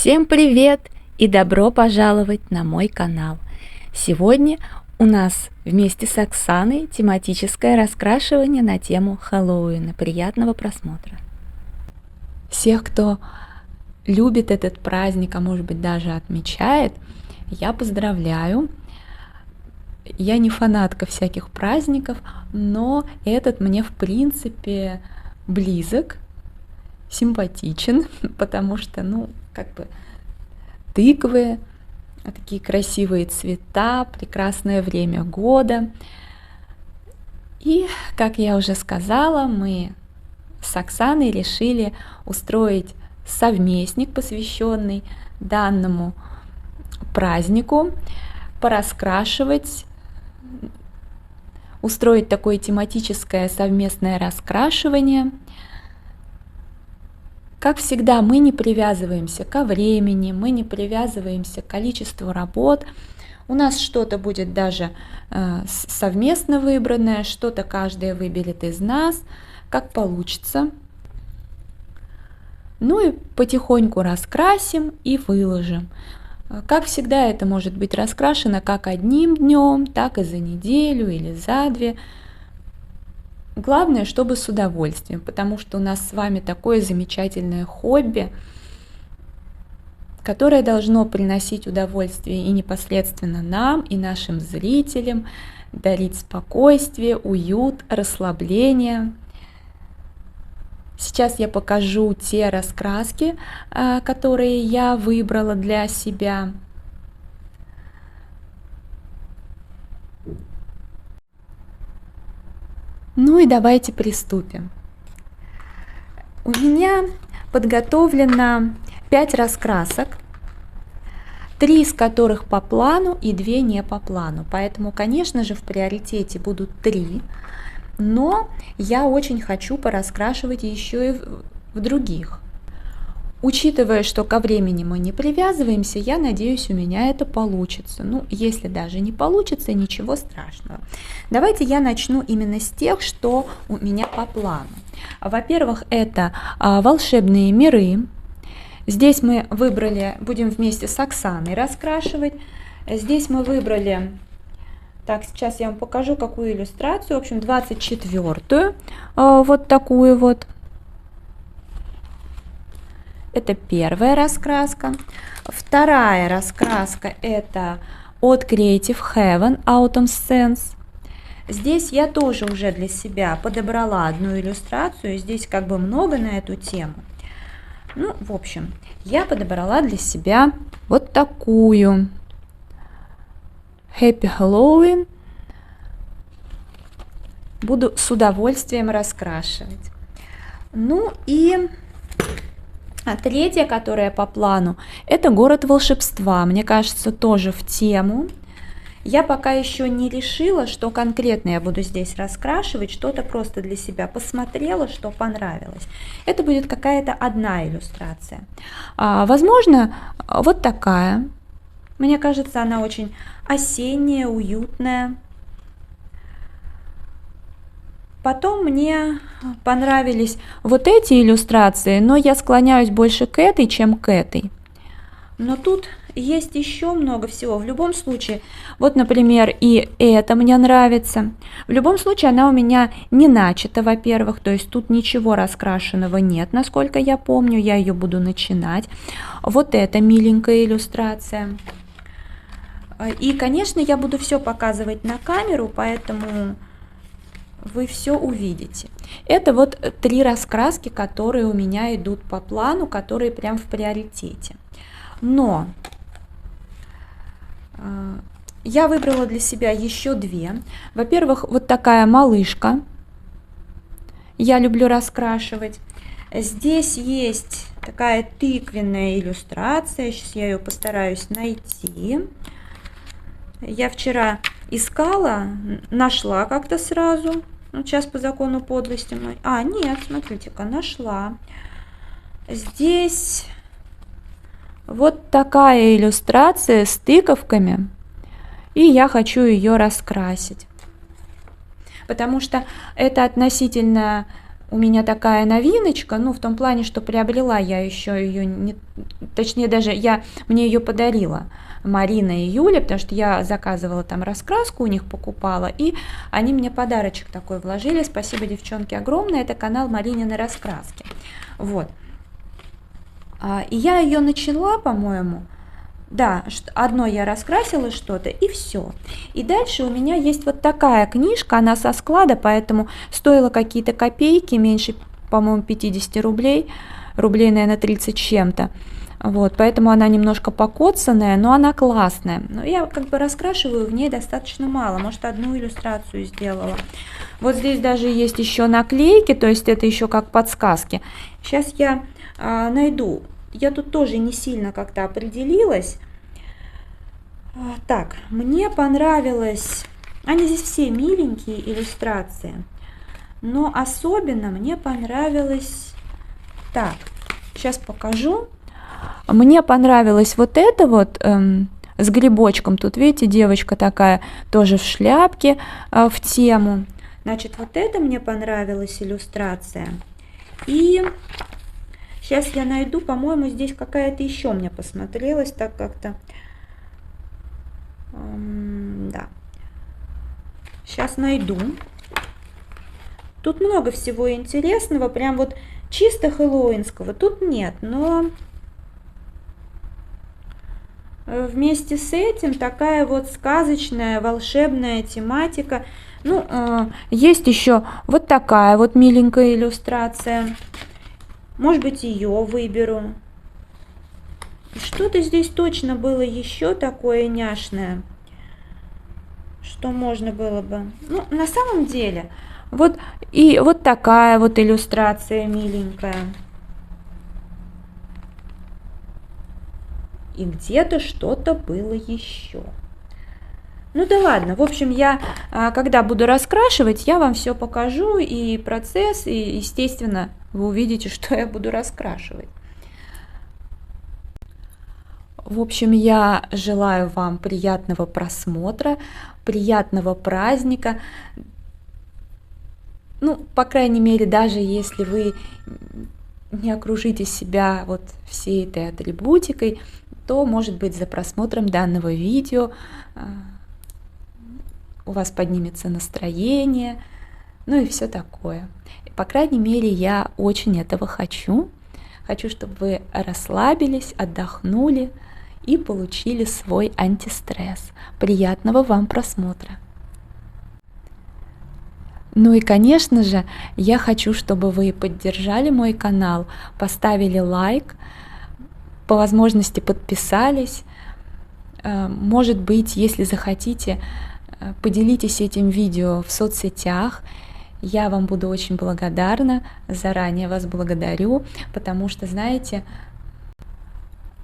Всем привет и добро пожаловать на мой канал. Сегодня у нас вместе с Оксаной тематическое раскрашивание на тему Хэллоуина. Приятного просмотра. Всех, кто любит этот праздник, а может быть даже отмечает, я поздравляю. Я не фанатка всяких праздников, но этот мне в принципе близок, симпатичен, потому что, тыквы, такие красивые цвета, прекрасное время года. И, как я уже сказала, мы с Оксаной решили устроить совместник, посвященный данному празднику, пораскрашивать, устроить такое тематическое совместное раскрашивание. Как всегда, мы не привязываемся ко времени, мы не привязываемся к количеству работ. У нас что-то будет даже совместно выбранное, что-то каждая выберет из нас, как получится. Ну и потихоньку раскрасим и выложим. Как всегда, это может быть раскрашено как одним днем, так и за неделю или за две. Главное, чтобы с удовольствием, потому что у нас с вами такое замечательное хобби, которое должно приносить удовольствие и непосредственно нам, и нашим зрителям, дарить спокойствие, уют, расслабление. Сейчас я покажу те раскраски, которые я выбрала для себя. Ну и давайте приступим. У меня подготовлено 5 раскрасок, 3 из которых по плану и 2 не по плану. Поэтому, конечно же, в приоритете будут 3, но я очень хочу пораскрашивать еще и в других. Учитывая, что ко времени мы не привязываемся, я надеюсь, у меня это получится. Ну, если даже не получится, ничего страшного. Давайте я начну именно с тех, что у меня по плану. Во-первых, это волшебные миры. Здесь мы выбрали, будем вместе с Оксаной раскрашивать. Здесь мы выбрали, так, сейчас я вам покажу, какую иллюстрацию. В общем, 24-ю, вот такую вот. Это первая раскраска. Вторая раскраска это от Creative Heaven Autumn Scents. Здесь я тоже уже для себя подобрала одну иллюстрацию. Здесь как бы много на эту тему. Ну, в общем, я подобрала для себя вот такую. Happy Halloween. Буду с удовольствием раскрашивать. Ну и третья, которая по плану, это город волшебства. Мне кажется, тоже в тему. Я пока еще не решила, что конкретно я буду здесь раскрашивать, что-то просто для себя посмотрела, что понравилось. Это будет какая-то одна иллюстрация. Возможно, вот такая. Мне кажется, она очень осенняя, уютная. Потом мне понравились вот эти иллюстрации, но я склоняюсь больше к этой, чем к этой. Но тут есть еще много всего. В любом случае, вот, например, и это мне нравится. В любом случае, она у меня не начата, во-первых, то есть тут ничего раскрашенного нет, насколько я помню, я ее буду начинать. Вот эта миленькая иллюстрация. И, конечно, я буду все показывать на камеру, поэтому вы все увидите. Это вот 3 раскраски, которые у меня идут по плану, которые прям в приоритете. Но я выбрала для себя еще 2. Во-первых, вот такая малышка. Я люблю раскрашивать. Здесь есть такая тыквенная иллюстрация. Сейчас я ее постараюсь найти. Я вчера искала, нашла как-то сразу. Ну, сейчас по закону подлости. Нет, смотрите-ка, нашла. Здесь вот такая иллюстрация с тыковками. И я хочу ее раскрасить. Потому что это относительно у меня такая новиночка, ну, в том плане, что приобрела я еще ее, не, точнее, даже мне ее подарила Марина и Юля, потому что я заказывала там раскраску, у них покупала, и они мне подарочек такой вложили. Спасибо, девчонки, огромное. Это канал Маринины раскраски. Вот. И я ее начала, по-моему, да, одно я раскрасила что-то, и все. И дальше у меня есть вот такая книжка, она со склада, поэтому стоила какие-то копейки, меньше, по-моему, 50 рублей, наверное, 30 чем-то. Вот, поэтому она немножко покоцанная, но она классная. Но я как бы раскрашиваю в ней достаточно мало, может, одну иллюстрацию сделала. Вот здесь даже есть еще наклейки, то есть это еще как подсказки. Сейчас я найду. Я тут тоже не сильно как-то определилась. Так, мне понравилось... Они здесь все миленькие иллюстрации. Но особенно мне понравилось... Так, сейчас покажу. Мне понравилось вот это вот с грибочком. Тут, видите, девочка такая тоже в шляпке в тему. Значит, вот это мне понравилась иллюстрация. И сейчас я найду, по-моему, здесь какая-то еще мне посмотрелась так как-то. Да. Сейчас найду. Тут много всего интересного, прям вот чисто хэллоуинского тут нет, но вместе с этим такая вот сказочная, волшебная тематика. Ну, есть еще вот такая вот миленькая иллюстрация. Может быть, ее выберу. Что-то здесь точно было еще такое няшное, что можно было бы. Ну, на самом деле, вот и вот такая вот иллюстрация миленькая. И где-то что-то было еще. Ну да ладно, в общем, я, когда буду раскрашивать, я вам все покажу, и процесс, и, естественно, вы увидите, что я буду раскрашивать. В общем, я желаю вам приятного просмотра, приятного праздника. Ну, по крайней мере, даже если вы не окружите себя вот всей этой атрибутикой, то, может быть, за просмотром данного видео у вас поднимется настроение, ну и все такое. По крайней мере, я очень этого хочу. Хочу, чтобы вы расслабились, отдохнули и получили свой антистресс. Приятного вам просмотра! Ну и, конечно же, я хочу, чтобы вы поддержали мой канал, поставили лайк, по возможности подписались. Может быть, если захотите, поделитесь этим видео в соцсетях. Я вам буду очень благодарна, заранее вас благодарю, потому что, знаете,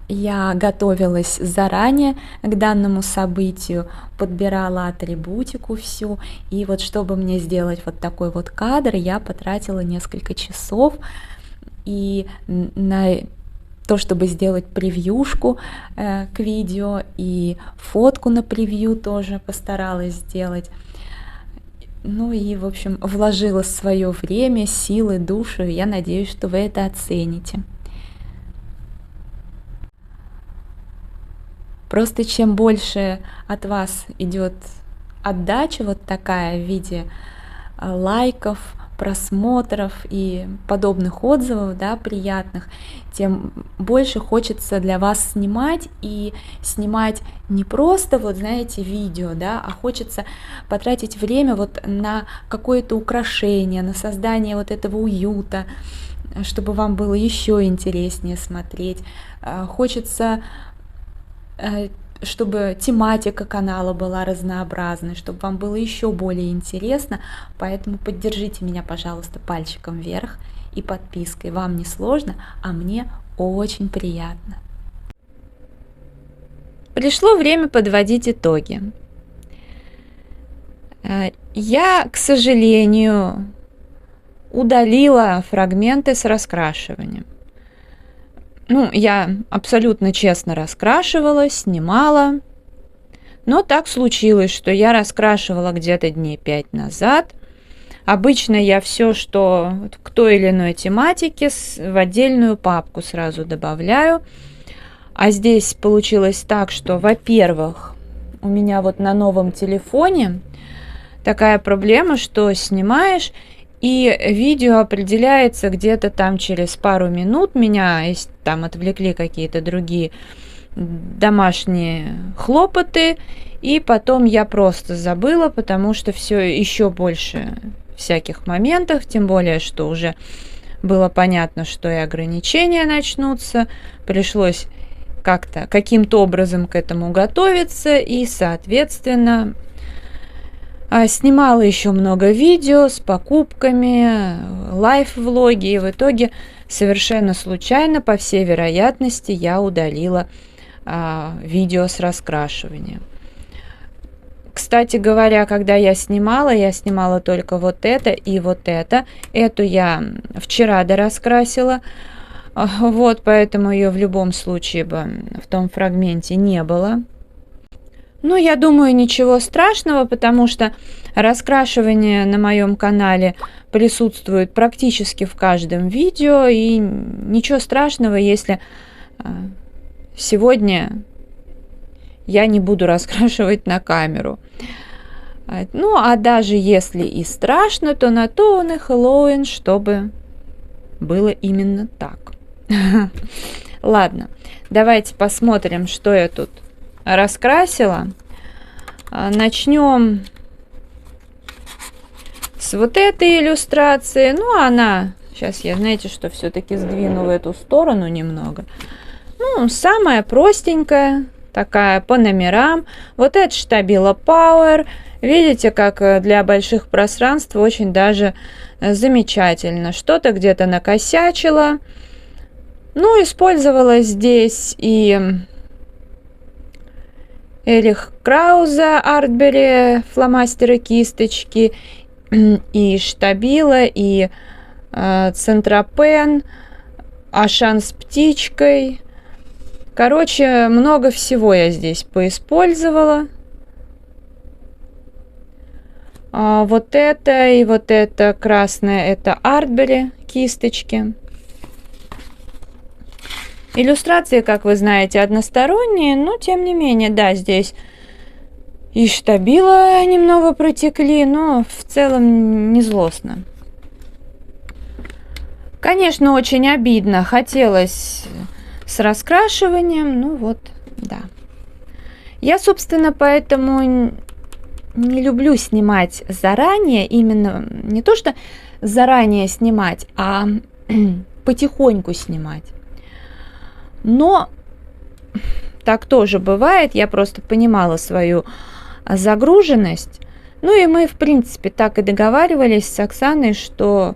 я готовилась заранее к данному событию, подбирала атрибутику всю, и вот чтобы мне сделать вот такой вот кадр, я потратила несколько часов, и на то, чтобы сделать превьюшку к видео, и фотку на превью тоже постаралась сделать. Ну и, в общем, вложила свое время, силы, душу, и я надеюсь, что вы это оцените. Просто чем больше от вас идет отдача вот такая в виде лайков, просмотров и подобных отзывов, да, приятных, тем больше хочется для вас снимать, и снимать не просто, вот знаете, видео, да, а хочется потратить время вот на какое-то украшение, на создание вот этого уюта, чтобы вам было еще интереснее смотреть. Хочется, чтобы тематика канала была разнообразной, чтобы вам было еще более интересно, поэтому поддержите меня, пожалуйста, пальчиком вверх и подпиской. Вам не сложно, а мне очень приятно. Пришло время подводить итоги. Я, к сожалению, удалила фрагменты с раскрашиванием. Ну, я абсолютно честно раскрашивала, снимала, но так случилось, что я раскрашивала где-то дней 5 назад, Обычно я все, что к той или иной тематике, в отдельную папку сразу добавляю. А здесь получилось так, что, во-первых, у меня вот на новом телефоне такая проблема, что снимаешь, и видео определяется где-то там через пару минут. Меня там отвлекли какие-то другие домашние хлопоты, и потом я просто забыла, потому что все еще больше всяких моментов, тем более, что уже было понятно, что и ограничения начнутся, пришлось каким-то образом к этому готовиться, и, соответственно, снимала еще много видео с покупками, лайф-влоги, и в итоге совершенно случайно, по всей вероятности, я удалила видео с раскрашиванием. Кстати говоря, когда я снимала только вот это и вот это. Эту я вчера дораскрасила, вот, поэтому ее в любом случае бы в том фрагменте не было. Ну, я думаю, ничего страшного, потому что раскрашивание на моем канале присутствует практически в каждом видео, и ничего страшного, если сегодня я не буду раскрашивать на камеру. Ну, а даже если и страшно, то на то он и Хэллоуин, чтобы было именно так. Ладно, давайте посмотрим, что я тут раскрасила. Начнем с вот этой иллюстрации. Ну, она... Сейчас я, знаете, что все-таки сдвину в эту сторону немного. Ну, самая простенькая, такая по номерам. Вот это штабила Power. Видите, как для больших пространств очень даже замечательно. Что-то где-то накосячила. Ну, использовала здесь и Эрих Крауза, Артбери, фломастеры, кисточки, и штабила, и Центропен, Ашан с птичкой. Короче, много всего я здесь поиспользовала. Вот это и вот это красное, это Артбери, кисточки. Иллюстрации, как вы знаете, односторонние, но тем не менее, да, здесь и штабила немного протекли, но в целом не злостно. Конечно, очень обидно, хотелось с раскрашиванием, ну вот, да. Я, собственно, поэтому не люблю снимать заранее, именно не то, что заранее снимать, а потихоньку снимать. Но так тоже бывает, я просто понимала свою загруженность. Ну и мы, в принципе, так и договаривались с Оксаной, что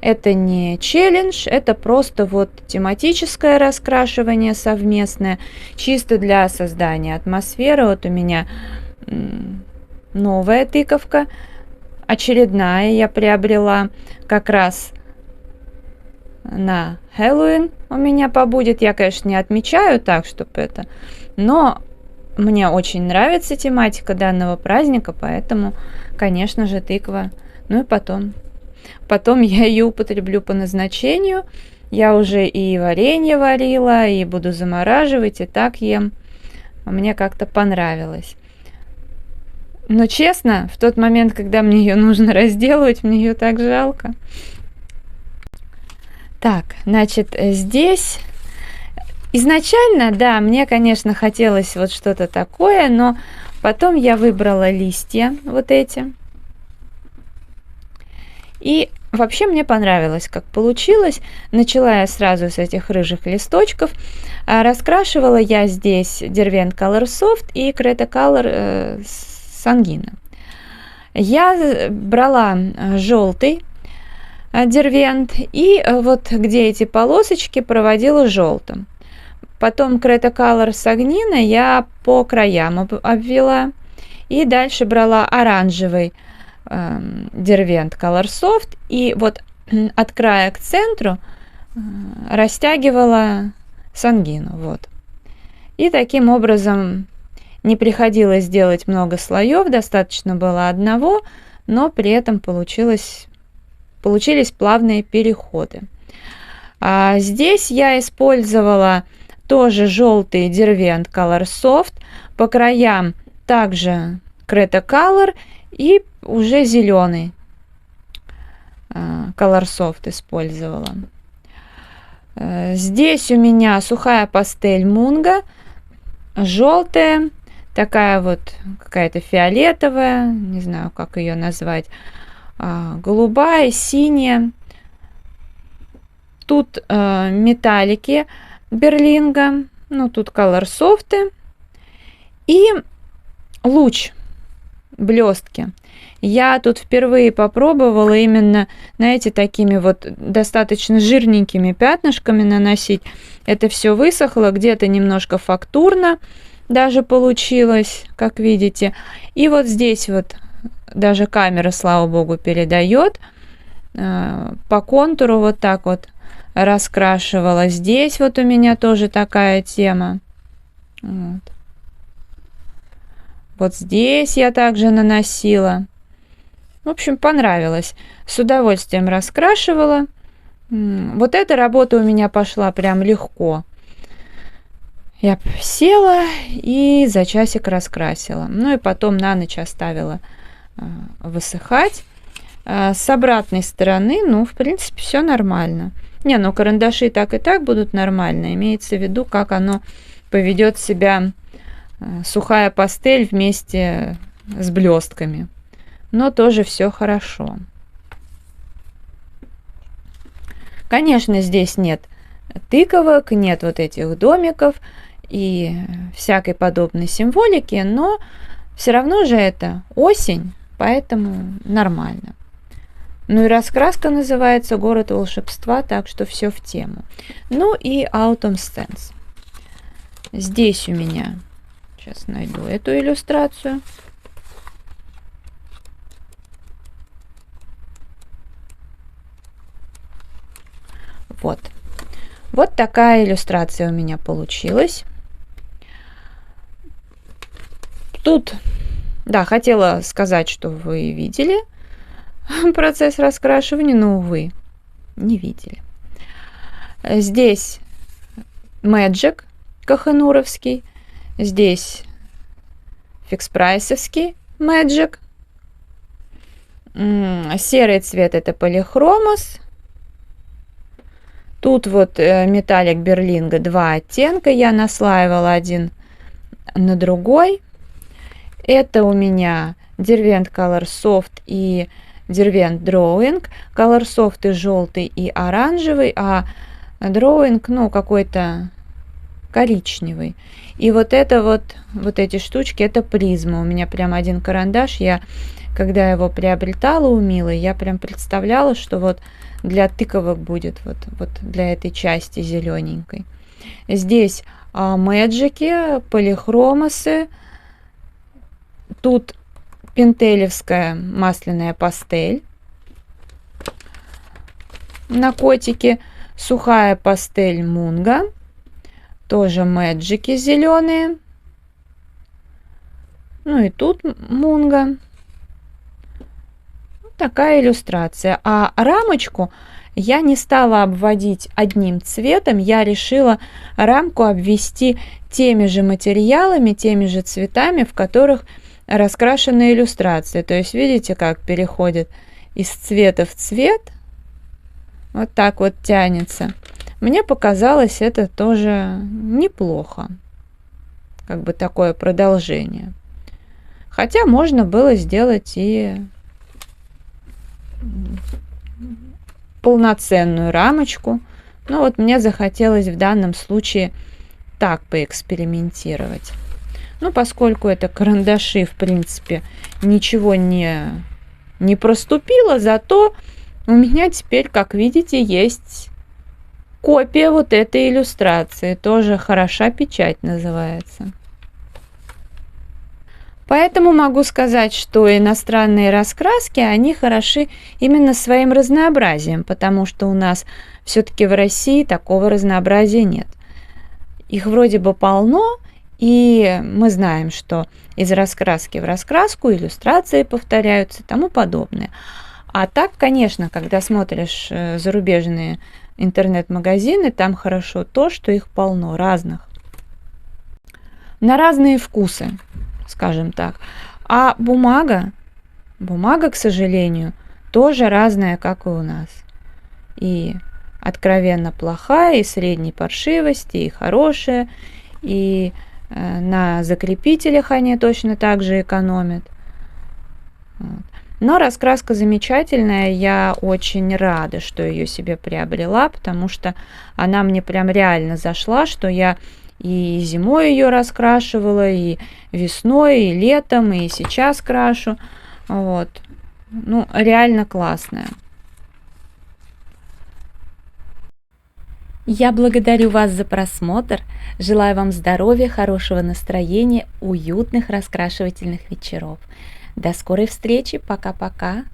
это не челлендж, это просто вот тематическое раскрашивание совместное, чисто для создания атмосферы. Вот у меня новая тыковка, очередная я приобрела как раз на Хэллоуин у меня побудет. Я, конечно, не отмечаю так, чтобы это, но мне очень нравится тематика данного праздника, поэтому, конечно же, тыква. Ну и потом я ее употреблю по назначению. Я уже и варенье варила, и буду замораживать, и так ем. Мне как-то понравилось. Но честно, в тот момент, когда мне ее нужно разделывать, мне ее так жалко. Так, значит, здесь изначально, да, мне, конечно, хотелось вот что-то такое, но потом я выбрала листья вот эти. И вообще мне понравилось, как получилось. Начала я сразу с этих рыжих листочков. Раскрашивала я здесь Derwent Color Soft и Creta Color Sanguina. Я брала желтый Derwent и вот где эти полосочки проводила желтым. Потом Creta Color Sanguina я по краям обвела. И дальше брала оранжевый Derwent Color Soft и вот от края к центру растягивала сангину. Вот. И таким образом не приходилось делать много слоев, достаточно было одного, но при этом получилось получились плавные переходы. Здесь я использовала тоже желтый Derwent Color Soft, по краям также Creta Color и уже зеленый Color Soft использовала. Здесь у меня сухая пастель Munga, желтая, такая вот какая-то фиолетовая, не знаю, как ее назвать, голубая, синяя. Тут металлики Берлинга, ну тут Color Soft и луч, блестки. Я тут впервые попробовала именно, знаете, такими вот достаточно жирненькими пятнышками наносить. Это все высохло, где-то немножко фактурно даже получилось, как видите. И вот здесь вот даже камера, слава богу, передает. По контуру вот так вот раскрашивала. Здесь вот у меня тоже такая тема. Вот здесь я также наносила. В общем, понравилось. С удовольствием раскрашивала. Вот эта работа у меня пошла прям легко. Я села и за часик раскрасила. Ну и потом на ночь оставила высыхать. С обратной стороны, ну, в принципе, все нормально. Не, ну карандаши так и так будут нормально. Имеется в виду, как оно поведет себя сухая пастель вместе с блестками. Но тоже все хорошо. Конечно, здесь нет тыковок, нет вот этих домиков и всякой подобной символики, но все равно же это осень, поэтому нормально. Ну и раскраска называется «Город волшебства», так что все в тему. Ну и Autumn Scents. Здесь у меня, сейчас найду эту иллюстрацию. Вот. Вот такая иллюстрация у меня получилась. Тут, да, хотела сказать, что вы видели процесс раскрашивания, но, увы, не видели. Здесь Magic кахенуровский, здесь фикс-прайсовский Magic. Серый цвет это полихромос. Тут вот металлик Берлинга, два оттенка я наслаивала один на другой. Это у меня Derwent Color Soft и Derwent Drawing. Color Soft и желтый, и оранжевый, а Drawing, ну, какой-то коричневый. И вот это вот эти штучки, это призма. У меня прям один карандаш. Я, когда его приобретала у Милы, я прям представляла, что вот для тыковок будет вот для этой части зелененькой. Здесь мэджики, полихромосы. Тут пентелевская масляная пастель на котике, сухая пастель Munga, тоже мэджики зеленые. Ну и тут Munga. Такая иллюстрация. А рамочку я не стала обводить одним цветом, я решила рамку обвести теми же материалами, теми же цветами, в которых раскрашена иллюстрация. То есть видите, как переходит из цвета в цвет, вот так вот тянется. Мне показалось это тоже неплохо, как бы такое продолжение. Хотя можно было сделать и полноценную рамочку, но вот мне захотелось в данном случае так поэкспериментировать. Ну, поскольку это карандаши, в принципе, ничего не проступило, зато у меня теперь, как видите, есть копия вот этой иллюстрации. Тоже «Хороша печать» называется. Поэтому могу сказать, что иностранные раскраски, они хороши именно своим разнообразием, потому что у нас все-таки в России такого разнообразия нет. Их вроде бы полно, и мы знаем, что из раскраски в раскраску иллюстрации повторяются и тому подобное. А так, конечно, когда смотришь зарубежные интернет-магазины, там хорошо то, что их полно разных. На разные вкусы, скажем так. А бумага, к сожалению, тоже разная, как и у нас. И откровенно плохая, и средней паршивости, и хорошая, и на закрепителях они точно так же экономят. Вот. Но раскраска замечательная, я очень рада, что ее себе приобрела, потому что она мне прям реально зашла, что я и зимой ее раскрашивала, и весной, и летом, и сейчас крашу. Вот. Ну, реально классная. Я благодарю вас за просмотр, желаю вам здоровья, хорошего настроения, уютных раскрашивательных вечеров. До скорой встречи, пока-пока.